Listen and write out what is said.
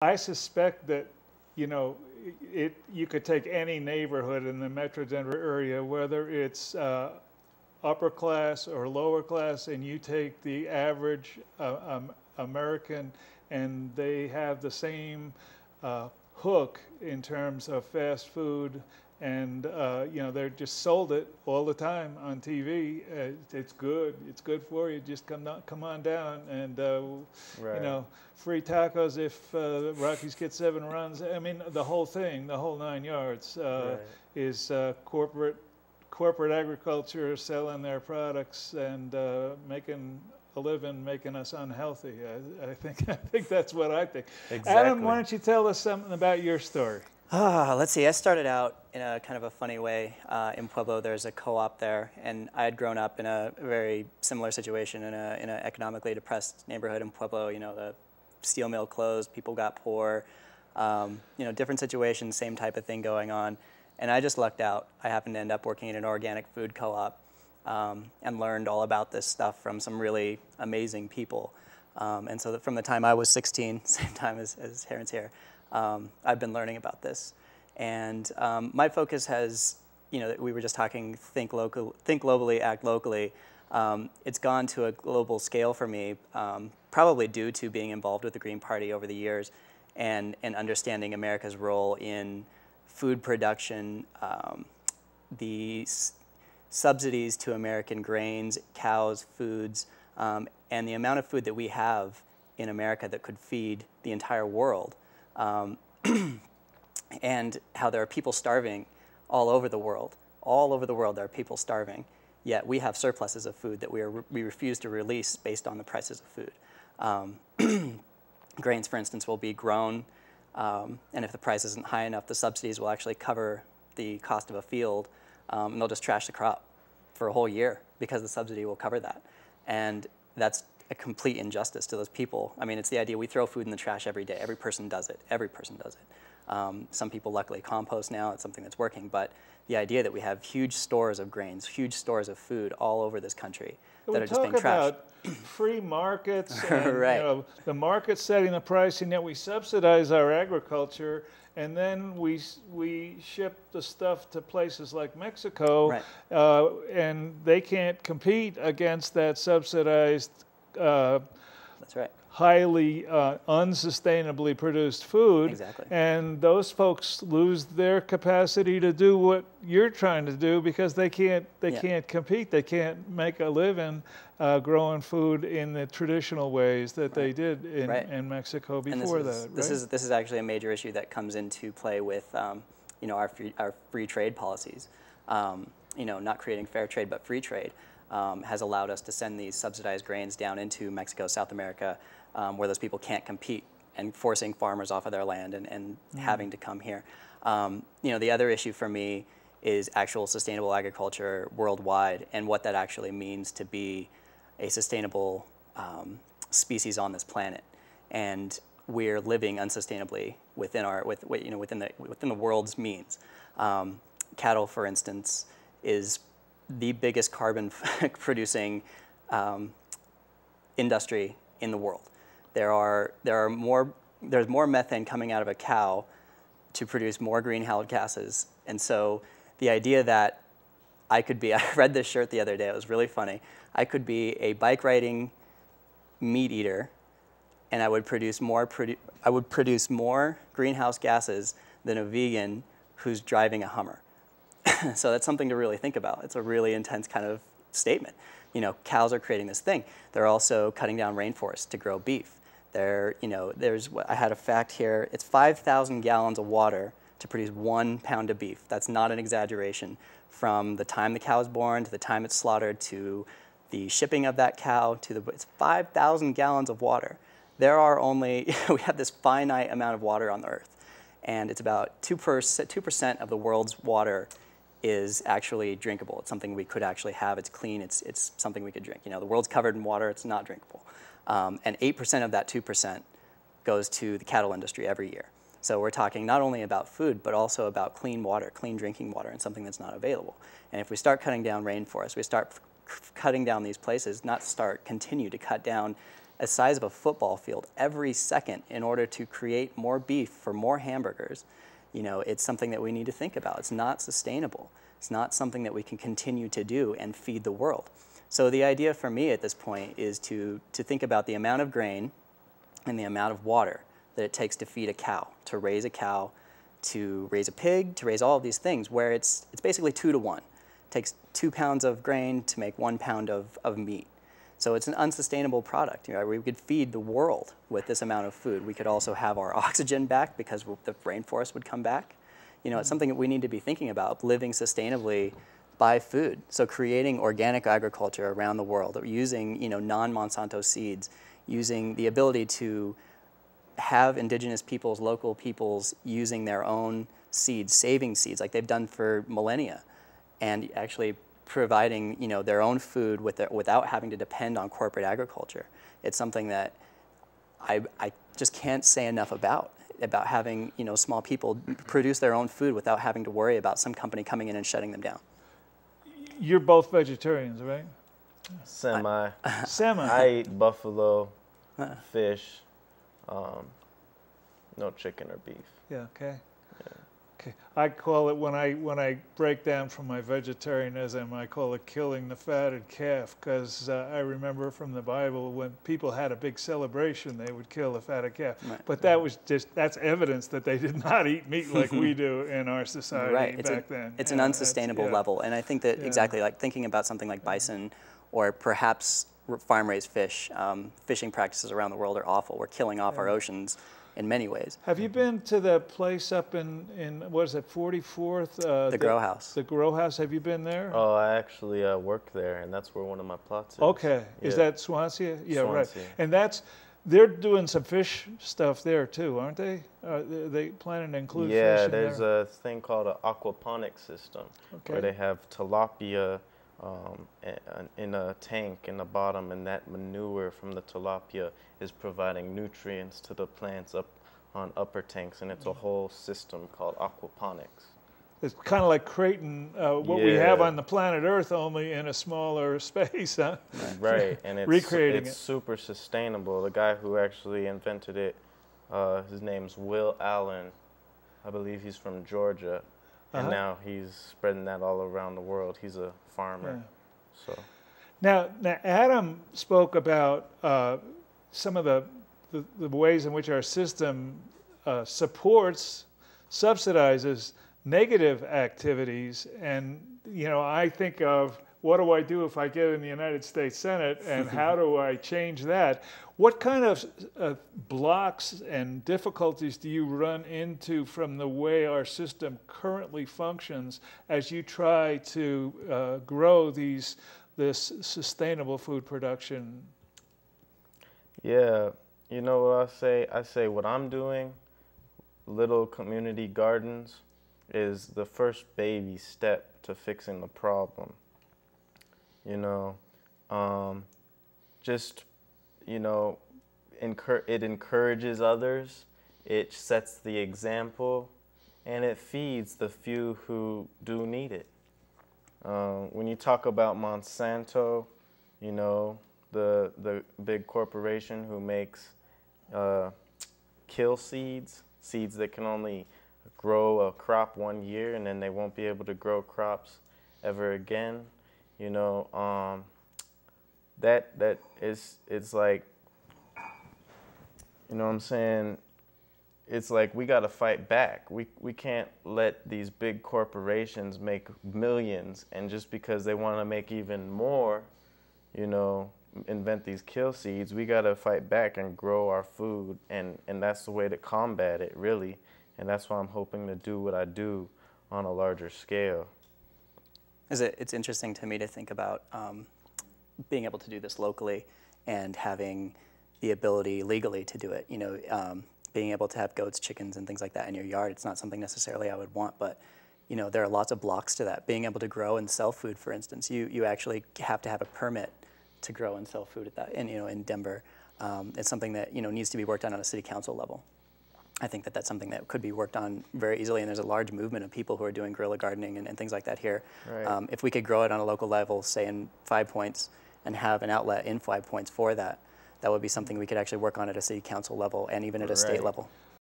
I suspect that, you know, you could take any neighborhood in the Metro Denver area, whether it's upper class or lower class, and you take the average American, and they have the same hook in terms of fast food, and you know, they're just sold it all the time on TV. It's good for you. Just come on down, and Right. you know, free tacos if Rockies get 7 runs. I mean, the whole thing, the whole 9 yards, Right. is corporate agriculture selling their products and making a living, making us unhealthy. I think that's what I think. Exactly. Adam, why don't you tell us something about your story? Let's see. I started out in a kind of a funny way in Pueblo. There's a co-op there, and I had grown up in a very similar situation in an economically depressed neighborhood in Pueblo. You know, the steel mill closed, people got poor. You know, different situations, same type of thing going on. And I just lucked out. I happened to end up working in an organic food co-op and learned all about this stuff from some really amazing people. And so from the time I was 16, same time as Terrance here, I've been learning about this. And my focus has, you know, we were just talking, think globally, act locally. It's gone to a global scale for me, probably due to being involved with the Green Party over the years and understanding America's role in food production, the subsidies to American grains, cows, foods, and the amount of food that we have in America that could feed the entire world. And how there are people starving all over the world. All over the world there are people starving, yet we have surpluses of food that we refuse to release based on the prices of food. Grains, for instance, will be grown, and if the price isn't high enough, the subsidies will actually cover the cost of a field, and they'll just trash the crop for a whole year because the subsidy will cover that. And that's a complete injustice to those people. I mean, it's the idea we throw food in the trash every day. Every person does it. Every person does it. Some people luckily compost now. It's something that's working. But the idea that we have huge stores of grains, huge stores of food all over this country that are just being trashed. We talk about free markets and Right. you know, the market setting the price, and yet we subsidize our agriculture, and then we ship the stuff to places like Mexico, Right. and they can't compete against that subsidized That's right. highly unsustainably produced food. Exactly. And those folks lose their capacity to do what you're trying to do because they can't compete. They can't make a living growing food in the traditional ways that they did in Mexico before that. This is actually a major issue that comes into play with you know, our free trade policies. You know, not creating fair trade but free trade. Has allowed us to send these subsidized grains down into Mexico, South America, where those people can't compete, and forcing farmers off of their land and having to come here. You know, the other issue for me is actual sustainable agriculture worldwide and what that actually means to be a sustainable species on this planet. And we're living unsustainably within the world's means. Cattle, for instance, is the biggest carbon producing industry in the world. There's more methane coming out of a cow to produce more greenhouse gases. And so the idea that I read this shirt the other day, it was really funny. I could be a bike riding meat eater and I would produce more greenhouse gases than a vegan who's driving a Hummer. So that's something to really think about. It's a really intense kind of statement. You know, cows are creating this thing. They're also cutting down rainforests to grow beef. I had a fact here. It's 5,000 gallons of water to produce 1 pound of beef. That's not an exaggeration. From the time the cow is born to the time it's slaughtered to the shipping of that cow it's 5,000 gallons of water. We have this finite amount of water on the earth. And it's about 2% of the world's water is actually drinkable. It's something we could actually have. It's clean. It's something we could drink. You know, the world's covered in water. It's not drinkable. And 8% of that 2% goes to the cattle industry every year. So we're talking not only about food, but also about clean water, clean drinking water, and something that's not available. And if we start cutting down rainforests, we start cutting down these places, continue to cut down the size of a football field every second in order to create more beef for more hamburgers, you know, it's something that we need to think about. It's not sustainable. It's not something that we can continue to do and feed the world. So the idea for me at this point is to think about the amount of grain and the amount of water that it takes to feed a cow, to raise a cow, to raise a pig, to raise all of these things, where it's basically 2 to 1. It takes 2 pounds of grain to make 1 pound of meat. So it's an unsustainable product. You know, we could feed the world with this amount of food. We could also have our oxygen back because the rainforest would come back. You know, it's something that we need to be thinking about, living sustainably by food. So creating organic agriculture around the world, or using, you know, non-Monsanto seeds, using the ability to have indigenous peoples, local peoples using their own seeds, saving seeds like they've done for millennia, and actually providing, you know, their own food without having to depend on corporate agriculture. It's something that I just can't say enough about having, you know, small people produce their own food without having to worry about some company coming in and shutting them down. You're both vegetarians, right? Semi. Semi. I eat buffalo, fish, no chicken or beef. Yeah, okay. Yeah. Okay. I call it, when I break down from my vegetarianism, I call it killing the fatted calf, because I remember from the Bible when people had a big celebration, they would kill the fatted calf. Right. But that's evidence that they did not eat meat like we do in our society back then. It's an unsustainable level. And I think that exactly, like thinking about something like bison or perhaps farm-raised fish, fishing practices around the world are awful. We're killing off our oceans in many ways. Have you been to the place up in what is it, 44th? The Growhaus. The Growhaus. Have you been there? Oh, I actually work there, and that's where one of my plots is. Okay. Yeah. Is that Swansea? Yeah, Swansea. right. And they're doing some fish stuff there too, aren't they? They planning to include fish in there? There's a thing called an aquaponic system, where they have tilapia in a tank in the bottom, and that manure from the tilapia is providing nutrients to the plants up on upper tanks, and it's a whole system called aquaponics. It's kind of like Creighton, what we have on the planet Earth, only in a smaller space, huh? Right, and it's super sustainable. The guy who actually invented it, his name's Will Allen. I believe he's from Georgia, and now he's spreading that all around the world. He's a farmer. So now Adam spoke about some of the ways in which our system subsidizes negative activities, and you know, I think of, what do I do if I get in the United States Senate, and how do I change that? What kind of blocks and difficulties do you run into from the way our system currently functions as you try to grow this sustainable food production? Yeah, you know what I say? I say what I'm doing, little community gardens, is the first baby step to fixing the problem. You know, just, you know, it encourages others, it sets the example, and it feeds the few who do need it. When you talk about Monsanto, you know, the big corporation who makes kill seeds that can only grow a crop 1 year, and then they won't be able to grow crops ever again. You know, it's like, you know what I'm saying? It's like we got to fight back. We can't let these big corporations make millions, and just because they want to make even more, you know, invent these kill seeds, we got to fight back and grow our food, and that's the way to combat it, really. And that's why I'm hoping to do what I do on a larger scale. It's interesting to me to think about being able to do this locally and having the ability legally to do it. You know, being able to have goats, chickens, and things like that in your yard. It's not something necessarily I would want, but you know, there are lots of blocks to that. Being able to grow and sell food, for instance, you actually have to have a permit to grow and sell food at that. And you know, in Denver, it's something that needs to be worked on a city council level. I think that that's something that could be worked on very easily, and there's a large movement of people who are doing guerrilla gardening and things like that here. Right. If we could grow it on a local level, say in 5 Points, and have an outlet in 5 Points for that, that would be something we could actually work on at a city council level and even at a state Right. level.